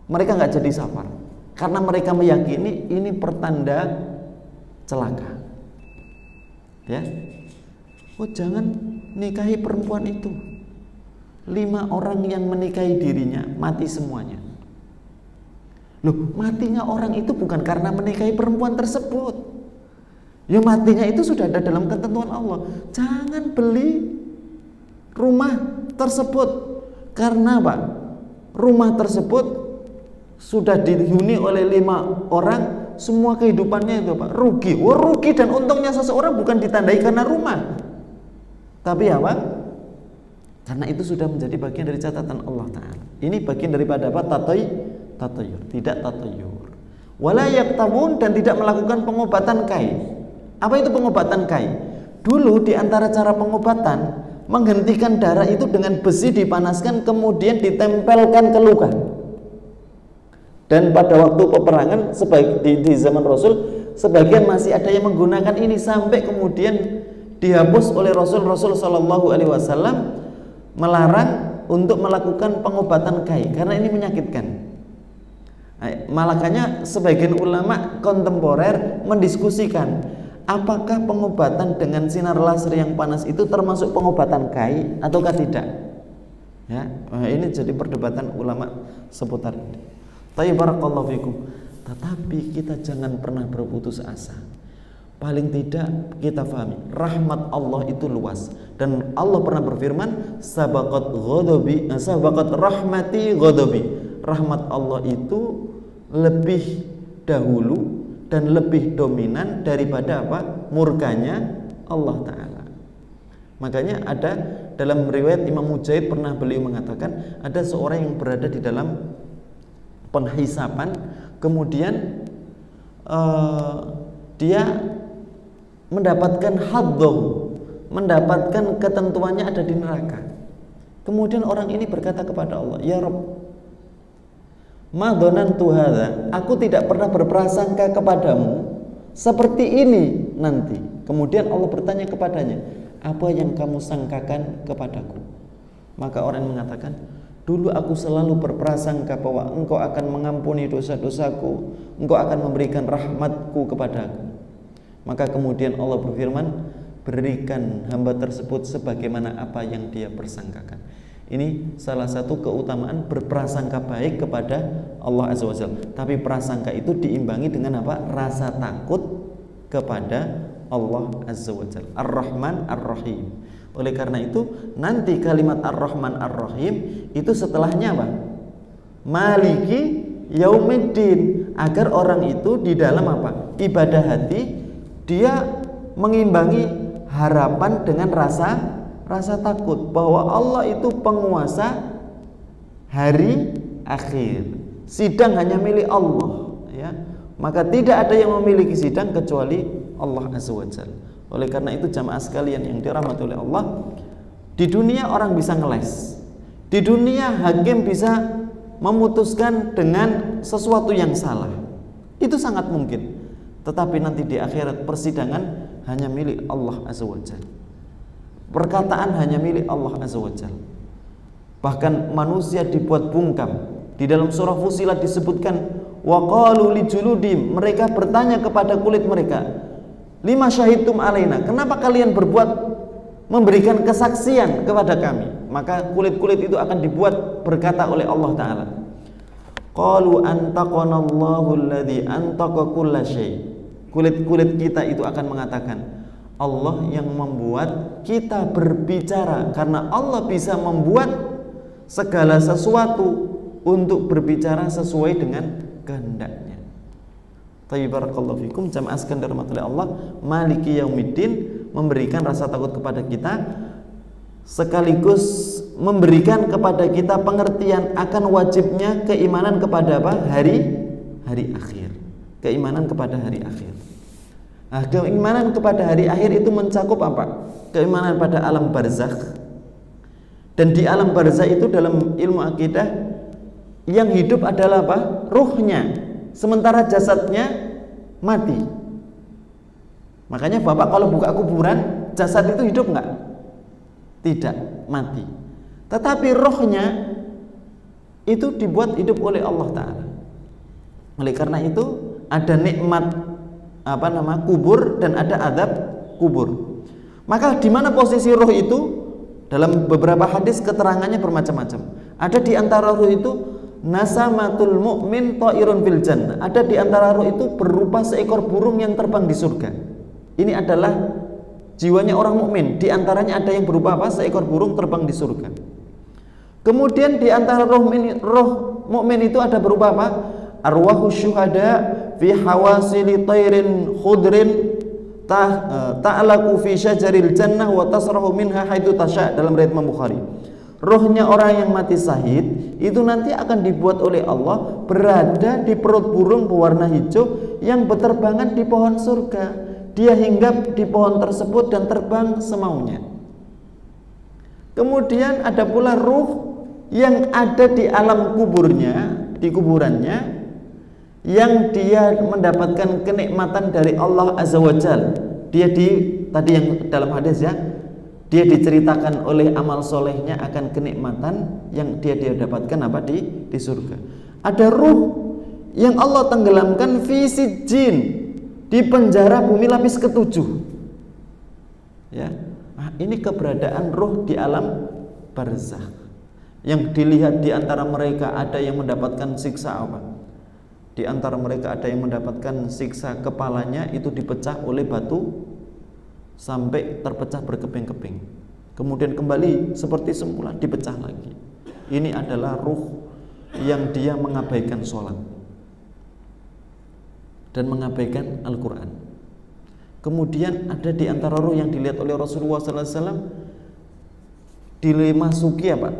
mereka nggak jadi safar. Karena mereka meyakini ini pertanda celaka. Ya. Oh, jangan nikahi perempuan itu. 5 orang yang menikahi dirinya mati semuanya. Loh, matinya orang itu bukan karena menikahi perempuan tersebut. Ya, matinya itu sudah ada dalam ketentuan Allah. Jangan beli rumah tersebut. Karena Pak, rumah tersebut sudah dihuni oleh 5 orang, semua kehidupannya itu Pak rugi. Oh, rugi dan untungnya seseorang bukan ditandai karena rumah, tapi apa? Karena itu sudah menjadi bagian dari catatan Allah Ta'ala. Ini bagian daripada apa? Tatayur, tidak tatayur. Wala yaktabun, dan tidak melakukan pengobatan kai. Apa itu pengobatan kai? Dulu di antara cara pengobatan, menghentikan darah itu dengan besi dipanaskan kemudian ditempelkan ke luka. Dan pada waktu peperangan di zaman Rasul, sebagian masih ada yang menggunakan ini sampai kemudian dihapus oleh Rasul Shallallahu Alaihi Wasallam melarang untuk melakukan pengobatan kai karena ini menyakitkan. Makanya sebagian ulama kontemporer mendiskusikan apakah pengobatan dengan sinar laser yang panas itu termasuk pengobatan kai ataukah tidak. Ya, ini jadi perdebatan ulama seputar ini. Barakallahu fikum. Tetapi kita jangan pernah berputus asa. Paling tidak kita pahami rahmat Allah itu luas, dan Allah pernah berfirman, sabaqat rahmati ghadabi. Rahmat Allah itu lebih dahulu dan lebih dominan daripada apa? Murkanya Allah Ta'ala. Makanya ada dalam riwayat Imam Mujahid, pernah beliau mengatakan ada seorang yang berada di dalam penghisapan, kemudian dia mendapatkan haddoh, mendapatkan ketentuannya ada di neraka. Kemudian orang ini berkata kepada Allah, ya Rabb, ma dhanantu hadza, aku tidak pernah berprasangka kepadamu seperti ini nanti. Kemudian Allah bertanya kepadanya, apa yang kamu sangkakan kepadaku? Maka orang yang mengatakan, dulu aku selalu berprasangka bahwa engkau akan mengampuni dosa-dosaku, engkau akan memberikan rahmatku kepadaku. Maka kemudian Allah berfirman, berikan hamba tersebut sebagaimana apa yang dia persangkakan. Ini salah satu keutamaan berprasangka baik kepada Allah Azza wa Jalla. Tapi prasangka itu diimbangi dengan apa? Rasa takut kepada Allah Azza wa Jalla. Ar-Rahman Ar-Rahim. Oleh karena itu nanti kalimat Ar-Rahman Ar-Rahim itu setelahnya apa? Maliki Yaumiddin, agar orang itu di dalam apa? Ibadah hati dia mengimbangi harapan dengan rasa takut bahwa Allah itu penguasa hari akhir. Sidang hanya milik Allah, ya. Maka tidak ada yang memiliki sidang kecuali Allah Azza wa Jalla. Oleh karena itu jamaah sekalian yang dirahmati oleh Allah, di dunia orang bisa ngeles. Di dunia hakim bisa memutuskan dengan sesuatu yang salah. Itu sangat mungkin. Tetapi nanti di akhirat persidangan hanya milik Allah Azza wa Jalla. Perkataan hanya milik Allah Azza wa Jalla. Bahkan manusia dibuat bungkam. Di dalam surah Fussilat disebutkan wa qalu li juludim, mereka bertanya kepada kulit mereka, lima syahidtum alaina, kenapa kalian memberikan kesaksian kepada kami? Maka kulit-kulit itu akan dibuat berkata oleh Allah Ta'ala, qalu antaqanallahu alladhi antaqa kulla syai. Kulit-kulit kita itu akan mengatakan, Allah yang membuat kita berbicara, karena Allah bisa membuat segala sesuatu untuk berbicara sesuai dengan kehendaknya. Barakallahu fikum jamaah sekalian dirahmati Allah. Maliki Yaumiddin memberikan rasa takut kepada kita, sekaligus memberikan kepada kita pengertian akan wajibnya keimanan kepada apa? Hari akhir. Keimanan kepada hari akhir. Nah, keimanan kepada hari akhir itu mencakup apa? Keimanan pada alam barzakh. Dan di alam barzakh itu dalam ilmu akidah yang hidup adalah apa? Ruhnya. Sementara jasadnya mati. Makanya Bapak kalau buka kuburan, jasad itu hidup enggak? Tidak, mati. Tetapi rohnya itu dibuat hidup oleh Allah Ta'ala. Oleh karena itu ada nikmat kubur dan ada azab kubur. Maka di mana posisi roh itu? Dalam beberapa hadis keterangannya bermacam-macam. Ada di antara roh itu nasamatul mu'min ta'irun fil jannah. Ada di antara roh itu berupa seekor burung yang terbang di surga. Ini adalah jiwanya orang mukmin. Di antaranya ada yang berupa apa? Seekor burung terbang di surga. Kemudian di antara roh mukmin itu ada berupa apa? Arwahus syuhada fi hawasili tairin khudrin ta'laku fi syajaril jannah wa tasrahu minha haitsu tasya, dalam riwayat Imam Bukhari. Rohnya orang yang mati syahid itu nanti akan dibuat oleh Allah berada di perut burung berwarna hijau yang berterbangan di pohon surga. Dia hinggap di pohon tersebut dan terbang semaunya. Kemudian ada pula ruh yang ada di alam kuburnya, di kuburannya, yang dia mendapatkan kenikmatan dari Allah Azza wa Jalla. Tadi yang dalam hadis ya, dia diceritakan oleh amal solehnya akan kenikmatan yang dia dapatkan apa di surga. Ada ruh yang Allah tenggelamkan fi sijjin, di penjara bumi lapis ke-7. Ya. Nah, ini keberadaan ruh di alam barzakh. Yang dilihat di antara mereka ada yang mendapatkan siksa apa? Di antara mereka ada yang mendapatkan siksa kepalanya itu dipecah oleh batu sampai terpecah berkeping-keping. Kemudian kembali seperti semula dipecah lagi. Ini adalah ruh yang dia mengabaikan sholat dan mengabaikan Al-Quran. Kemudian ada di antara ruh yang dilihat oleh Rasulullah SAW, dimasuki apa?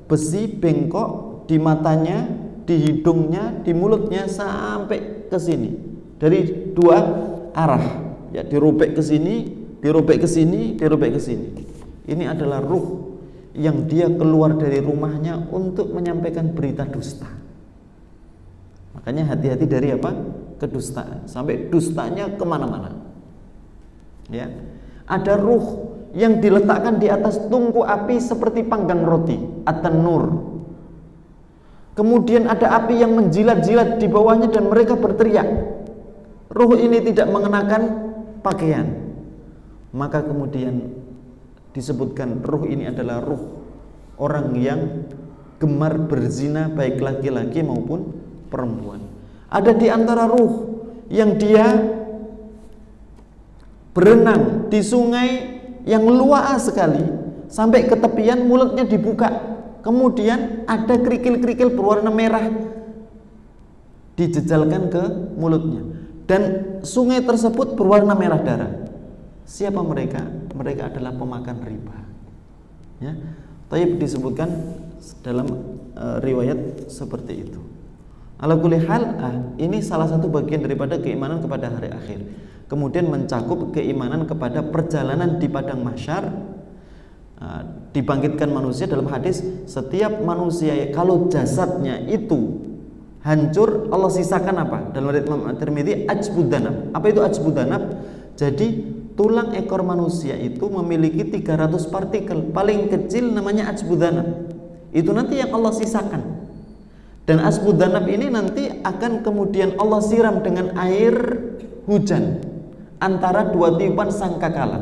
Besi bengkok di matanya, di hidungnya, di mulutnya sampai ke sini. Dari dua arah. Ya, dirobek ke sini, dirobek ke sini, dirobek ke sini. Ini adalah ruh yang dia keluar dari rumahnya untuk menyampaikan berita dusta. Makanya hati-hati dari apa? Kedustaan. Sampai dustanya kemana-mana. Ya, ada ruh yang diletakkan di atas tungku api seperti panggang roti, at-tanur. Kemudian ada api yang menjilat-jilat di bawahnya dan mereka berteriak. Ruh ini tidak mengenakan pakaian. Maka kemudian disebutkan ruh ini adalah ruh orang yang gemar berzina, baik laki-laki maupun perempuan. Ada di antara ruh yang dia berenang di sungai yang luas sekali, sampai ke tepian mulutnya dibuka, kemudian ada kerikil-kerikil berwarna merah dijejalkan ke mulutnya, dan sungai tersebut berwarna merah darah. Siapa mereka? Mereka adalah pemakan riba. Ya, Taib disebutkan dalam riwayat seperti itu. Ala kulli hal, ini salah satu bagian daripada keimanan kepada hari akhir. Kemudian mencakup keimanan kepada perjalanan di padang mahsyar, dibangkitkan manusia. Dalam hadis, setiap manusia kalau jasadnya itu hancur, Allah sisakan apa? Dalam riwayat Imam At-Tirmidzi, ajbudanab. Apa itu ajbudanab? Jadi tulang ekor manusia itu memiliki 300 partikel. Paling kecil namanya ajbudanab. Itu nanti yang Allah sisakan. Dan ajbudanab ini nanti akan kemudian Allah siram dengan air hujan antara dua tiupan sangkakala.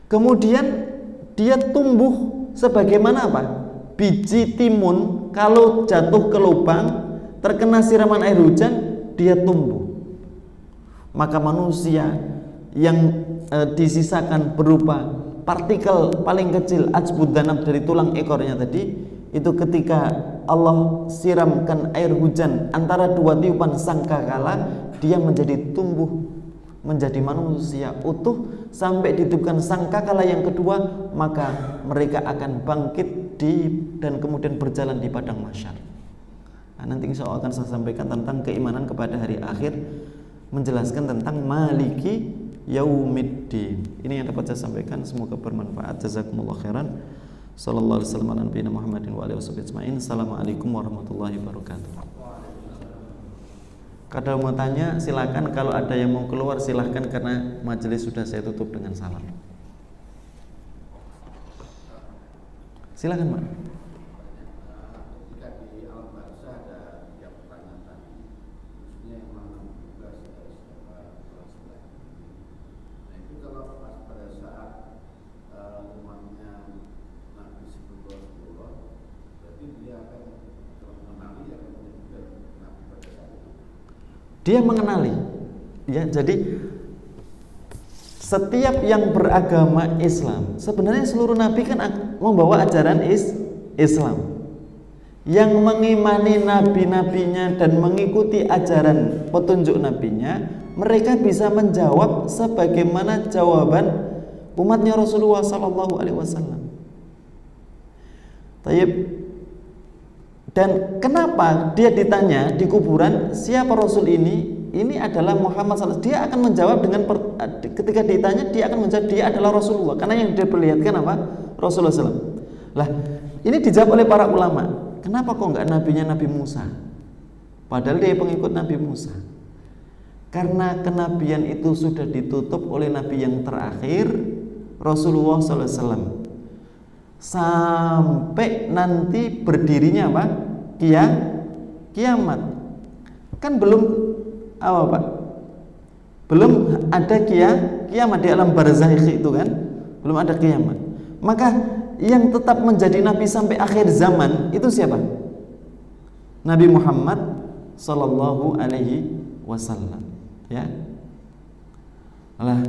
Kemudian dia tumbuh sebagaimana apa? Biji timun kalau jatuh ke lubang terkena siraman air hujan, dia tumbuh. Maka manusia yang disisakan berupa partikel paling kecil ajbudanab dari tulang ekornya tadi, itu ketika Allah siramkan air hujan antara dua tiupan sangkakala, dia menjadi tumbuh menjadi manusia utuh sampai ditiupkan sangkakala yang kedua, maka mereka akan bangkit dan kemudian berjalan di padang mahsyar. Nanti insya Allah akan saya sampaikan tentang keimanan kepada hari akhir, menjelaskan tentang maliki yaumiddin. Ini yang dapat saya sampaikan, semoga bermanfaat. Jazakumullah khairan. Sallallahu alaihi wasallam ala nabiyina Muhammadin wa alihi wasallam. Assalamualaikum warahmatullahi wabarakatuh. Kalau mau tanya silakan, kalau ada yang mau keluar silahkan, karena majelis sudah saya tutup dengan salam. Silakan, Pak. Dia mengenali, ya. Jadi setiap yang beragama Islam, sebenarnya seluruh nabi kan membawa ajaran Islam. Yang mengimani nabi-nabinya dan mengikuti ajaran petunjuk nabinya, mereka bisa menjawab sebagaimana jawaban umatnya Rasulullah Sallallahu Alaihi Wasallam. Dan kenapa dia ditanya di kuburan, siapa Rasul ini? Ini adalah Muhammad SAW. Dia akan menjawab dengan ketika ditanya, dia akan menjawab dia adalah Rasulullah, karena yang dia perlihatkan apa? Rasulullah SAW. Lah, ini dijawab oleh para ulama. Kenapa kok nggak nabinya Nabi Musa? Padahal dia pengikut Nabi Musa. Karena kenabian itu sudah ditutup oleh Nabi yang terakhir, Rasulullah SAW. Sampai nanti berdirinya apa? Kiamat. Kan belum apa, Pak? Belum ada kiamat di alam barzakh itu kan? Belum ada kiamat. Maka yang tetap menjadi nabi sampai akhir zaman itu siapa? Nabi Muhammad sallallahu alaihi wasallam, ya. Lah,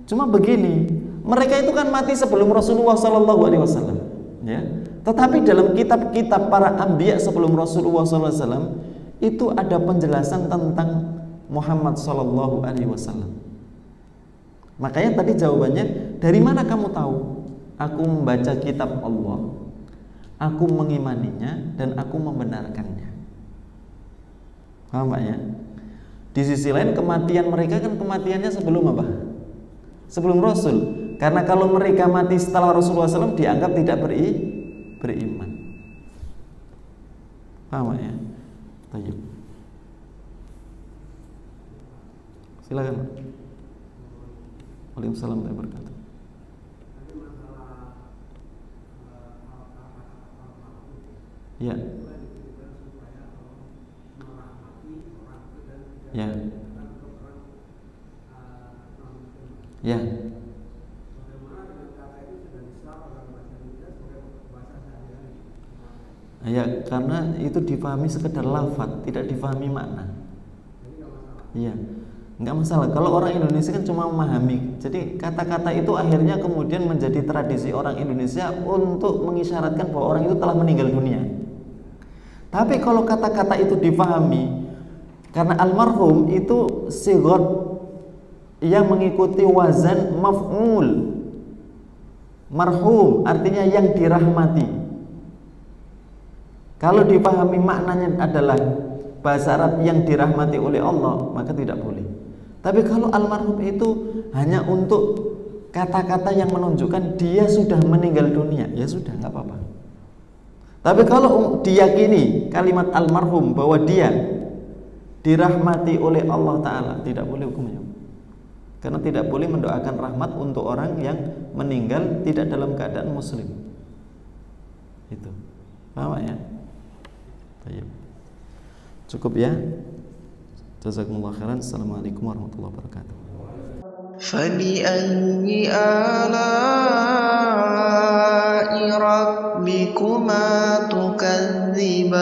cuma begini, mereka itu kan mati sebelum Rasulullah sallallahu alaihi wasallam, ya. Tetapi dalam kitab-kitab para anbiya sebelum Rasulullah sallallahu alaihi wasallam itu ada penjelasan tentang Muhammad sallallahu alaihi wasallam. Makanya tadi jawabannya, dari mana kamu tahu? Aku membaca kitab Allah, aku mengimaninya dan aku membenarkannya. Paham Pak ya? Di sisi lain kematian mereka kan kematiannya sebelum apa? Sebelum Rasul. Karena kalau mereka mati setelah Rasulullah SAW dianggap tidak beriman. Paham ya? Tayyib. Silakan. Waalaikumsalam warahmatullahi wabarakatuh. Ya. Ya. Ya. difahami sekedar lafaz, tidak difahami makna. Iya, nggak masalah. Kalau orang Indonesia kan cuma memahami. Jadi kata-kata itu akhirnya kemudian menjadi tradisi orang Indonesia untuk mengisyaratkan bahwa orang itu telah meninggal dunia. Tapi kalau kata-kata itu difahami, karena almarhum itu sigot yang mengikuti wazan maf'ul. Marhum artinya yang dirahmati. Kalau dipahami maknanya adalah bahasa Arab yang dirahmati oleh Allah, maka tidak boleh. Tapi kalau almarhum itu hanya untuk kata-kata yang menunjukkan dia sudah meninggal dunia, ya sudah, nggak apa-apa. Tapi kalau diyakini kalimat almarhum bahwa dia dirahmati oleh Allah Ta'ala, tidak boleh hukumnya. Karena tidak boleh mendoakan rahmat untuk orang yang meninggal tidak dalam keadaan muslim. Itu paham ya? Baik. Cukup ya. Jazakumullah khairan. Assalamualaikum warahmatullahi wabarakatuh. فبأي آلاء ربكما تكذبان